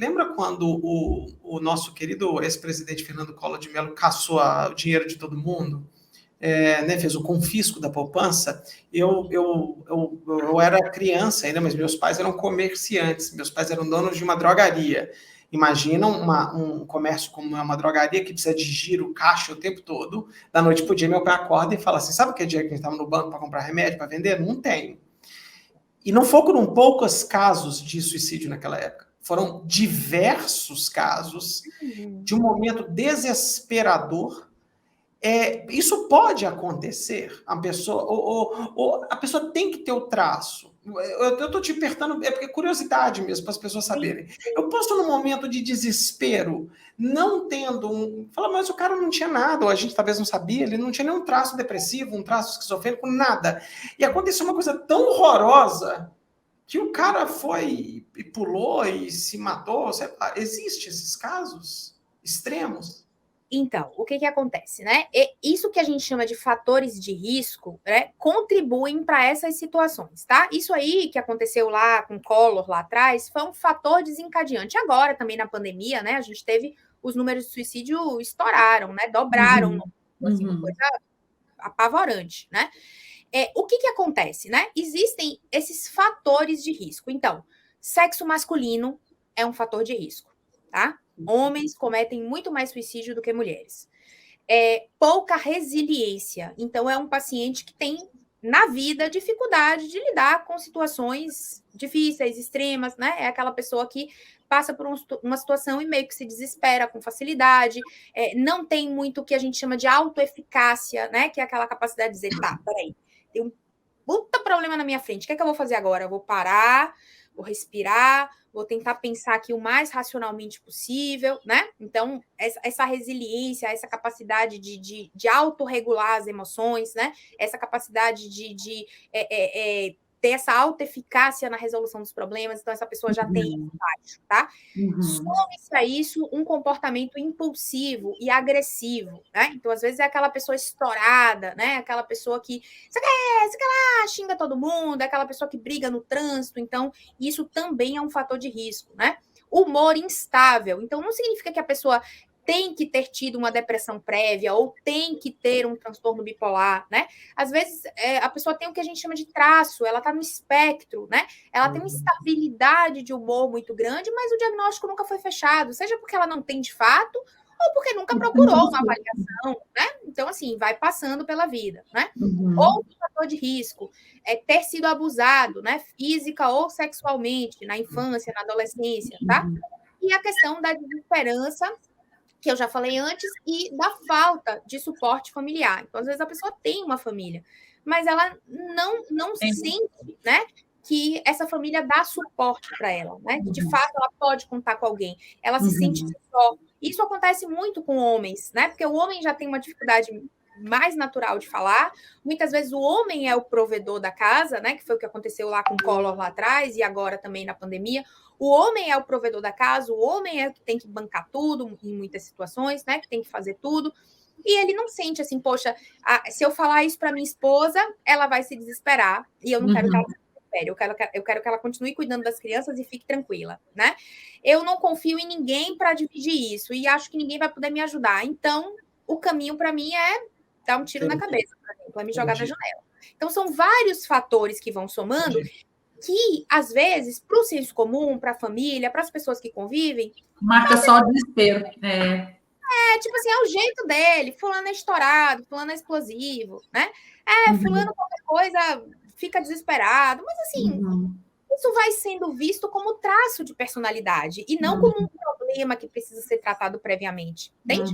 lembra quando o nosso querido ex-presidente Fernando Collor de Mello caçou o dinheiro de todo mundo? Né, fez o confisco da poupança. Eu era criança ainda, mas meus pais eram comerciantes, meus pais eram donos de uma drogaria. Imagina um comércio como é uma drogaria que precisa de giro, caixa o tempo todo. Da noite pro dia, meu pai acorda e fala assim: sabe que dia que a gente estava no banco para comprar remédio, para vender? Não tenho. E não foram poucos casos de suicídio naquela época. Foram diversos casos de um momento desesperador. Isso pode acontecer. A pessoa tem que ter o traço. Eu estou te apertando, porque é curiosidade mesmo, para as pessoas saberem. Eu posso, num momento de desespero, não tendo Fala, mas o cara não tinha nada, ou a gente talvez não sabia, ele não tinha nenhum traço depressivo, um traço esquizofrênico, nada. E aconteceu uma coisa tão horrorosa que o cara foi e pulou e se matou. Existem esses casos extremos? Então, o que acontece, né? Isso que a gente chama de fatores de risco, né, contribuem para essas situações, tá? Isso aí que aconteceu lá com Collor lá atrás foi um fator desencadeante. Agora, também na pandemia, né, a gente teve os números de suicídio estouraram, né? Dobraram, assim, uma coisa apavorante, né? O que acontece, né? Existem esses fatores de risco. Então, sexo masculino é um fator de risco, tá? Homens cometem muito mais suicídio do que mulheres. Pouca resiliência. Então, é um paciente que tem, na vida, dificuldade de lidar com situações difíceis, extremas, né? É aquela pessoa que passa por uma situação e meio que se desespera com facilidade, não tem muito o que a gente chama de autoeficácia, né? Que é aquela capacidade de dizer, tá, peraí, tem um puta problema na minha frente, o que é que eu vou fazer agora? Eu vou parar, vou respirar, vou tentar pensar aqui o mais racionalmente possível, né? Então, essa resiliência, essa capacidade de autorregular as emoções, né? Essa capacidade de ter essa autoeficácia na resolução dos problemas, então essa pessoa já tem isso baixo, tá? Some-se a isso um comportamento impulsivo e agressivo, né? Então, às vezes, é aquela pessoa estourada, né? Aquela pessoa que xinga todo mundo, é aquela pessoa que briga no trânsito, então isso também é um fator de risco, né? Humor instável, então não significa que a pessoa tem que ter tido uma depressão prévia ou tem que ter um transtorno bipolar, né? Às vezes, a pessoa tem o que a gente chama de traço, ela está no espectro, né? Ela tem uma instabilidade de humor muito grande, mas o diagnóstico nunca foi fechado, seja porque ela não tem de fato, ou porque nunca procurou uma avaliação, né? Então, assim, vai passando pela vida, né? Outro fator de risco é ter sido abusado, né? Física ou sexualmente, na infância, na adolescência, tá? E a questão da desesperança, que eu já falei antes, e da falta de suporte familiar. Então, às vezes, a pessoa tem uma família, mas ela não sente, né, que essa família dá suporte para ela, né? Que, de fato, ela pode contar com alguém. Ela se sente só. Isso acontece muito com homens, né? Porque o homem já tem uma dificuldade mais natural de falar. Muitas vezes o homem é o provedor da casa, né? Que foi o que aconteceu lá com o Collor lá atrás e agora também na pandemia. O homem é o provedor da casa, o homem é o que tem que bancar tudo em muitas situações, né? Que tem que fazer tudo. E ele não sente assim, poxa, se eu falar isso para minha esposa, ela vai se desesperar e eu não quero que ela se desespere. Eu quero que ela continue cuidando das crianças e fique tranquila, né? Eu não confio em ninguém para dividir isso e acho que ninguém vai poder me ajudar. Então, o caminho para mim é dar um tiro na cabeça, por exemplo, é me jogar da janela. Então, são vários fatores que vão somando que, às vezes, para o senso comum, para a família, para as pessoas que convivem... Marca só o desespero. Tipo assim, é o jeito dele. Fulano é estourado, fulano é explosivo, né? Fulano qualquer coisa fica desesperado. Mas, assim, isso vai sendo visto como traço de personalidade e não como um problema que precisa ser tratado previamente. Entende?